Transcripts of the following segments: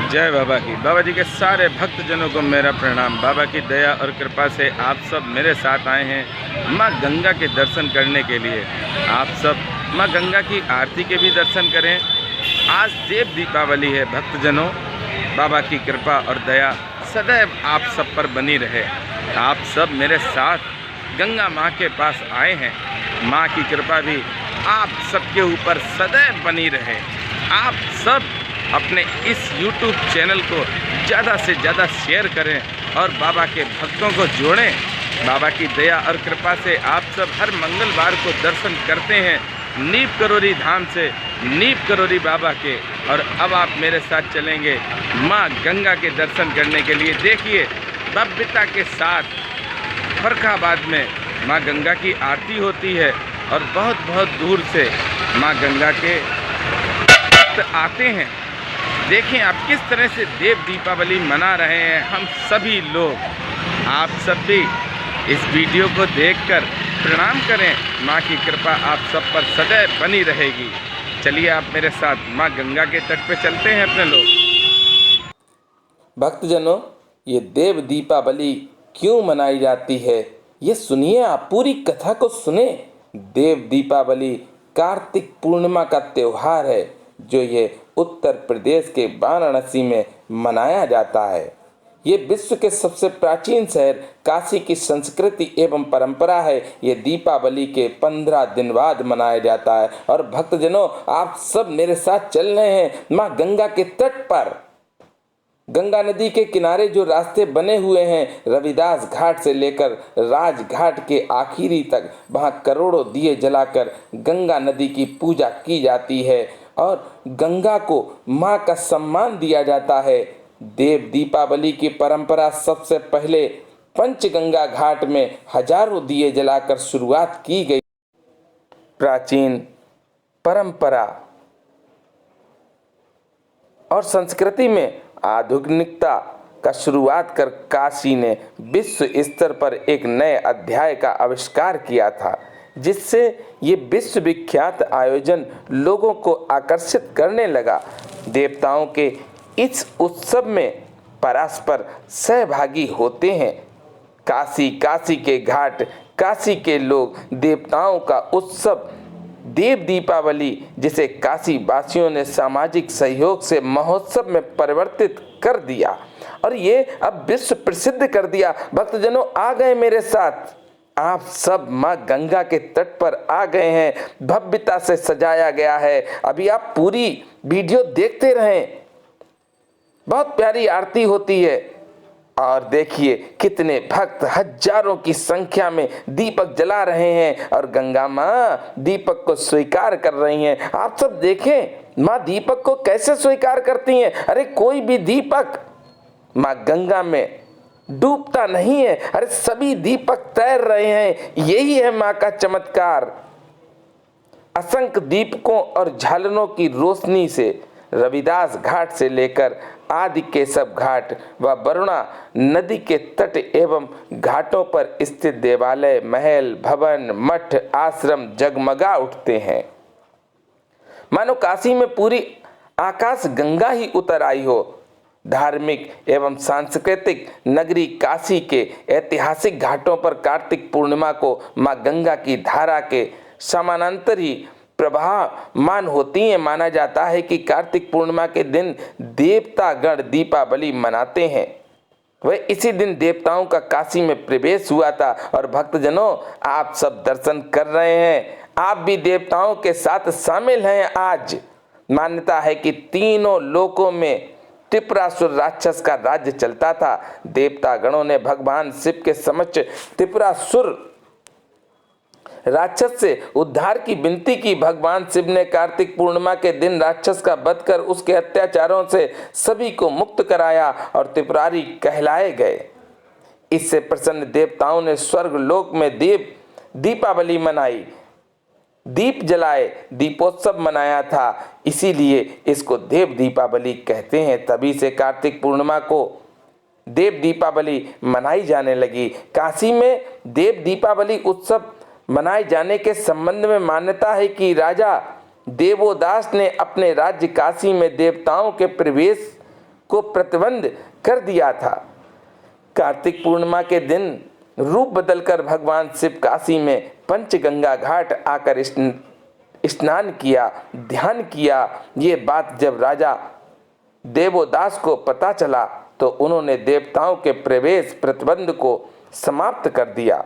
जय बाबा की। बाबा जी के सारे भक्तजनों को मेरा प्रणाम। बाबा की दया और कृपा से आप सब मेरे साथ आए हैं माँ गंगा के दर्शन करने के लिए। आप सब माँ गंगा की आरती के भी दर्शन करें। आज देव दीपावली है भक्तजनों। बाबा की कृपा और दया सदैव आप सब पर बनी रहे। आप सब मेरे साथ गंगा माँ के पास आए हैं। माँ की कृपा भी आप सबके ऊपर सदैव बनी रहे। आप सब अपने इस YouTube चैनल को ज़्यादा से ज़्यादा शेयर करें और बाबा के भक्तों को जोड़ें। बाबा की दया और कृपा से आप सब हर मंगलवार को दर्शन करते हैं नीप करोरी धाम से, नीप करोरी बाबा के। और अब आप मेरे साथ चलेंगे माँ गंगा के दर्शन करने के लिए। देखिए भव्यता के साथ फर्रुखाबाद में माँ गंगा की आरती होती है और बहुत बहुत दूर से माँ गंगा के भक्त आते हैं। देखें आप किस तरह से देव दीपावली मना रहे हैं हम सभी लोग। आप सब भी इस वीडियो को देखकर प्रणाम करें। माँ की कृपा आप सब पर सदैव बनी रहेगी। चलिए आप मेरे साथ माँ गंगा के तट पे चलते हैं अपने लोग। भक्तजनों, ये देव दीपावली क्यों मनाई जाती है ये सुनिए, आप पूरी कथा को सुने। देव दीपावली कार्तिक पूर्णिमा का त्योहार है जो ये उत्तर प्रदेश के वाराणसी में मनाया जाता है। ये विश्व के सबसे प्राचीन शहर काशी की संस्कृति एवं परंपरा है। ये दीपावली के 15 दिन बाद मनाया जाता है। और भक्तजनों, आप सब मेरे साथ चल रहे हैं माँ गंगा के तट पर। गंगा नदी के किनारे जो रास्ते बने हुए हैं, रविदास घाट से लेकर राजघाट के आखिरी तक, वहाँ करोड़ों दिए जलाकर गंगा नदी की पूजा की जाती है और गंगा को माँ का सम्मान दिया जाता है। देव दीपावली की परंपरा सबसे पहले पंचगंगा घाट में हजारों दिए जलाकर शुरुआत की गई। प्राचीन परंपरा और संस्कृति में आधुनिकता का शुरुआत कर काशी ने विश्व स्तर पर एक नए अध्याय का आविष्कार किया था, जिससे ये विश्व विख्यात आयोजन लोगों को आकर्षित करने लगा। देवताओं के इस उत्सव में परस्पर सहभागी होते हैं। काशी के घाट, काशी के लोग, देवताओं का उत्सव देव दीपावली, जिसे काशी वासियों ने सामाजिक सहयोग से महोत्सव में परिवर्तित कर दिया और ये अब विश्व प्रसिद्ध कर दिया। भक्तजनों, आ गए मेरे साथ। आप सब माँ गंगा के तट पर आ गए हैं। भव्यता से सजाया गया है। अभी आप पूरी वीडियो देखते रहें। बहुत प्यारी आरती होती है और देखिए कितने भक्त हजारों की संख्या में दीपक जला रहे हैं और गंगा माँ दीपक को स्वीकार कर रही हैं। आप सब देखें माँ दीपक को कैसे स्वीकार करती हैं। अरे कोई भी दीपक माँ गंगा में डूबता नहीं है। अरे सभी दीपक तैर रहे हैं। यही है माँ का चमत्कार। असंख्य दीपकों और झालरों की रोशनी से रविदास घाट से लेकर आदि केशव घाट व वरुणा नदी के तट एवं घाटों पर स्थित देवालय, महल, भवन, मठ, आश्रम जगमगा उठते हैं। मानो काशी में पूरी आकाश गंगा ही उतर आई हो। धार्मिक एवं सांस्कृतिक नगरी काशी के ऐतिहासिक घाटों पर कार्तिक पूर्णिमा को माँ गंगा की धारा के समानांतर ही प्रवाहमान होती है। माना जाता है कि कार्तिक पूर्णिमा के दिन देवतागण दीपावली मनाते हैं। वह इसी दिन देवताओं का काशी में प्रवेश हुआ था। और भक्तजनों, आप सब दर्शन कर रहे हैं। आप भी देवताओं के साथ शामिल हैं। आज मान्यता है कि तीनों लोकों में त्रिपुरासुर राक्षस का राज्य चलता था। देवता गणों ने भगवान शिव के समक्ष त्रिपुरासुर राक्षस से उद्धार की विनती की। भगवान शिव ने कार्तिक पूर्णिमा के दिन राक्षस का वध कर उसके अत्याचारों से सभी को मुक्त कराया और त्रिपुरारी कहलाए गए। इससे प्रसन्न देवताओं ने स्वर्ग लोक में दीपावली मनाई, दीप जलाए, दीपोत्सव मनाया था। इसीलिए इसको देव दीपावली कहते हैं। तभी से कार्तिक पूर्णिमा को देव दीपावली मनाई जाने लगी। काशी में देव दीपावली उत्सव मनाए जाने के संबंध में मान्यता है कि राजा देवोदास ने अपने राज्य काशी में देवताओं के प्रवेश को प्रतिबंध कर दिया था। कार्तिक पूर्णिमा के दिन रूप बदलकर भगवान शिव काशी में पंचगंगा घाट आकर स्नान किया, ध्यान किया। ये बात जब राजा देवोदास को पता चला तो उन्होंने देवताओं के प्रवेश प्रतिबंध को समाप्त कर दिया।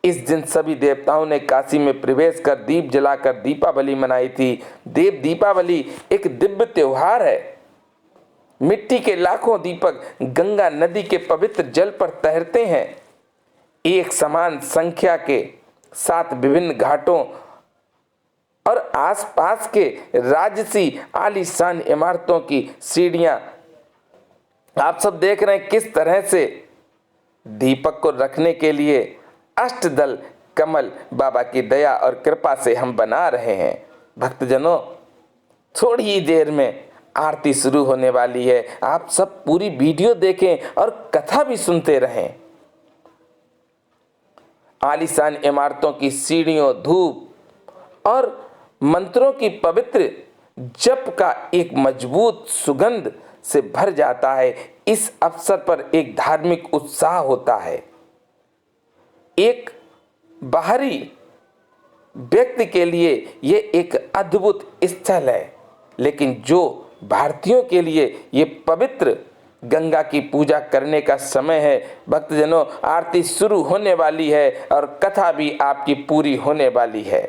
इस दिन सभी देवताओं ने काशी में प्रवेश कर दीप जलाकर दीपावली मनाई थी। देव दीपावली एक दिव्य त्योहार है। मिट्टी के लाखों दीपक गंगा नदी के पवित्र जल पर तैरते हैं। एक समान संख्या के साथ विभिन्न घाटों और आसपास के राजसी आलीशान इमारतों की सीढ़ियां आप सब देख रहे हैं किस तरह से दीपक को रखने के लिए अष्टदल कमल बाबा की दया और कृपा से हम बना रहे हैं। भक्तजनों, थोड़ी ही देर में आरती शुरू होने वाली है। आप सब पूरी वीडियो देखें और कथा भी सुनते रहें। आलीशान इमारतों की सीढ़ियों, धूप और मंत्रों की पवित्र जप का एक मजबूत सुगंध से भर जाता है। इस अवसर पर एक धार्मिक उत्साह होता है। एक बाहरी व्यक्ति के लिए यह एक अद्भुत स्थल है, लेकिन जो भारतीयों के लिए ये पवित्र गंगा की पूजा करने का समय है। भक्तजनों, आरती शुरू होने वाली है और कथा भी आपकी पूरी होने वाली है।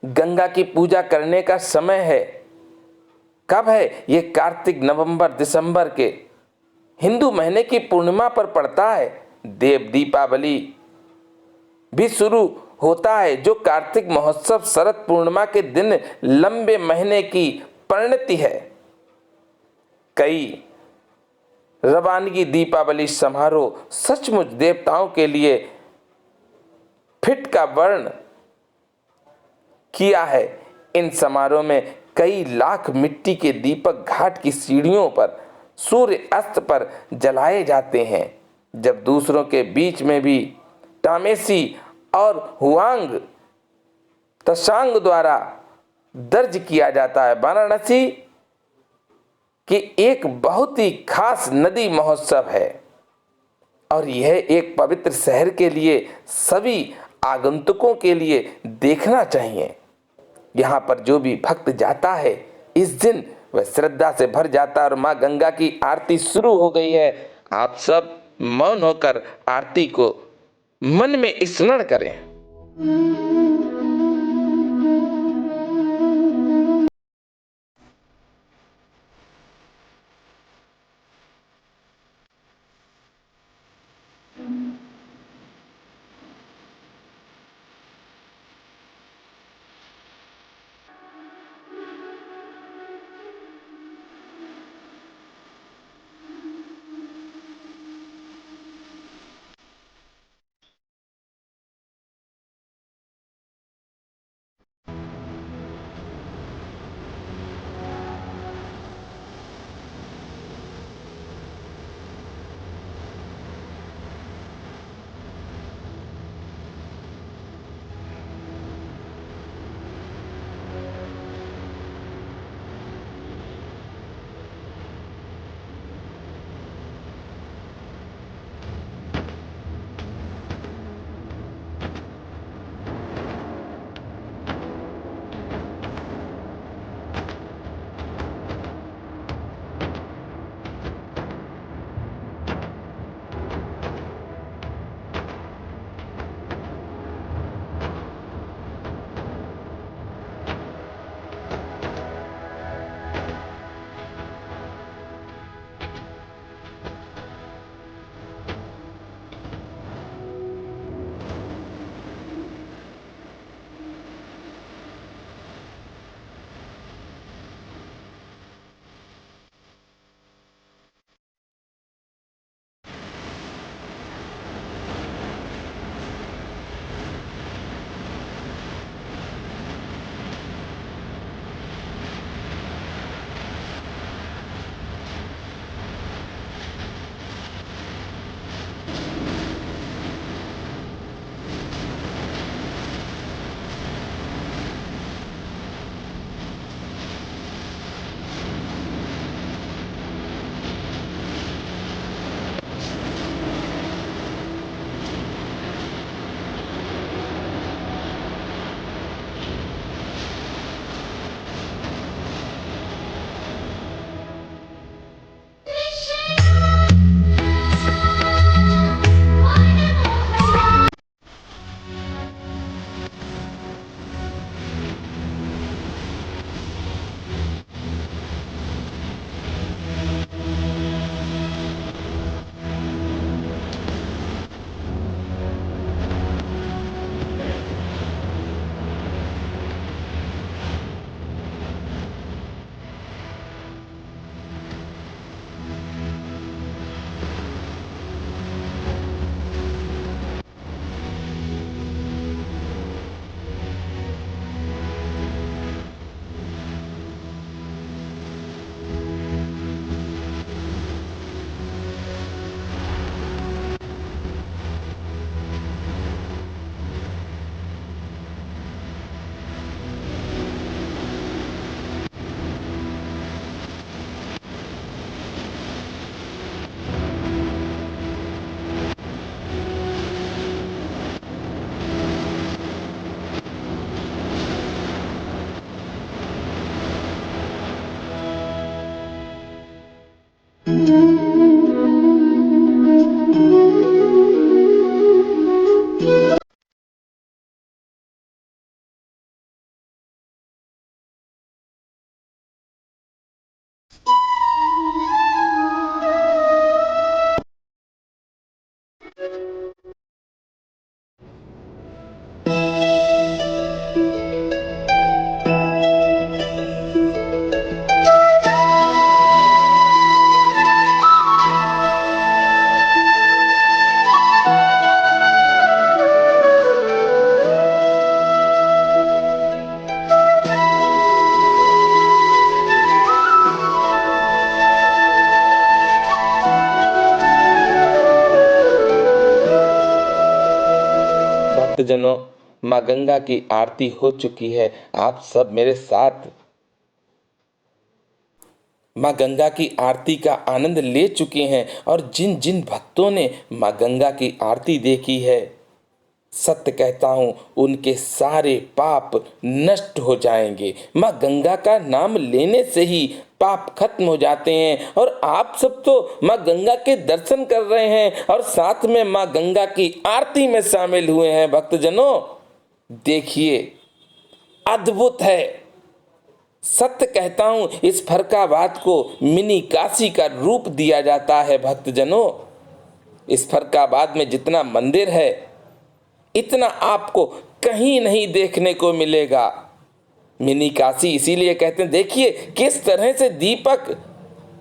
गंगा की पूजा करने का समय है। कब है ये? कार्तिक, नवंबर, दिसंबर के हिंदू महीने की पूर्णिमा पर पड़ता है। देव दीपावली भी शुरू होता है, जो कार्तिक महोत्सव शरद पूर्णिमा के दिन लंबे महीने की परिणति है। कई रवानगी दीपावली समारोह सचमुच देवताओं के लिए फिट का वर्ण किया है। इन समारोह में कई लाख मिट्टी के दीपक घाट की सीढ़ियों पर सूर्य अस्त पर जलाए जाते हैं। जब दूसरों के बीच में भी टामेसी और हुआंग तशांग द्वारा दर्ज किया जाता है। वाराणसी की एक बहुत ही खास नदी महोत्सव है और यह एक पवित्र शहर के लिए सभी आगंतुकों के लिए देखना चाहिए। यहाँ पर जो भी भक्त जाता है इस दिन वह श्रद्धा से भर जाता है। और माँ गंगा की आरती शुरू हो गई है। आप सब मौन होकर आरती को मन में स्मरण करें। भक्तजनों, माँ गंगा की आरती हो चुकी है। आप सब मेरे साथ माँ गंगा की आरती का आनंद ले चुके हैं और जिन जिन भक्तों ने माँ गंगा की आरती देखी है, सत्य कहता हूँ उनके सारे पाप नष्ट हो जाएंगे। माँ गंगा का नाम लेने से ही पाप खत्म हो जाते हैं। और आप सब तो माँ गंगा के दर्शन कर रहे हैं और साथ में माँ गंगा की आरती में शामिल हुए हैं। भक्तजनों, देखिए, अद्भुत है। सत्य कहता हूं, इस फरक्काबाद को मिनी काशी का रूप दिया जाता है। भक्तजनों, इस फरक्काबाद में जितना मंदिर है, इतना आपको कहीं नहीं देखने को मिलेगा। मिनी काशी इसीलिए कहते हैं। देखिए किस तरह से दीपक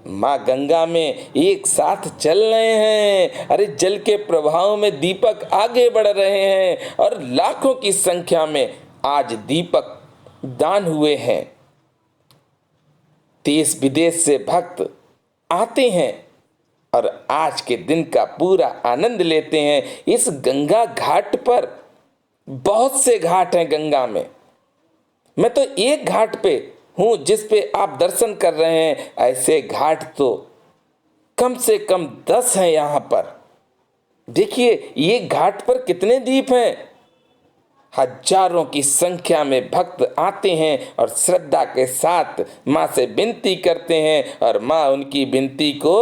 माँ गंगा में एक साथ चल रहे हैं। अरे, जल के प्रभाव में दीपक आगे बढ़ रहे हैं और लाखों की संख्या में आज दीपक दान हुए हैं। देश विदेश से भक्त आते हैं और आज के दिन का पूरा आनंद लेते हैं। इस गंगा घाट पर बहुत से घाट हैं गंगा में। मैं तो एक घाट पे हूं जिस पे आप दर्शन कर रहे हैं। ऐसे घाट तो कम से कम 10 हैं यहाँ पर। देखिए ये घाट पर कितने दीप हैं। हजारों की संख्या में भक्त आते हैं और श्रद्धा के साथ माँ से विनती करते हैं और माँ उनकी विनती को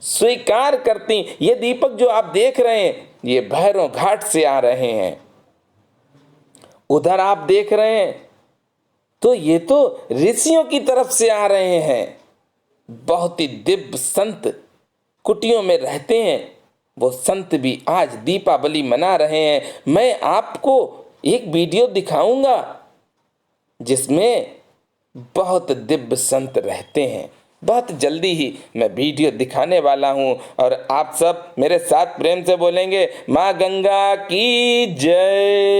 स्वीकार करती। ये दीपक जो आप देख रहे हैं, ये भैरव घाट से आ रहे हैं। उधर आप देख रहे हैं तो ये तो ऋषियों की तरफ से आ रहे हैं। बहुत ही दिव्य संत कुटियों में रहते हैं। वो संत भी आज दीपावली मना रहे हैं। मैं आपको एक वीडियो दिखाऊंगा जिसमें बहुत दिव्य संत रहते हैं। बहुत जल्दी ही मैं वीडियो दिखाने वाला हूं और आप सब मेरे साथ प्रेम से बोलेंगे, माँ गंगा की जय।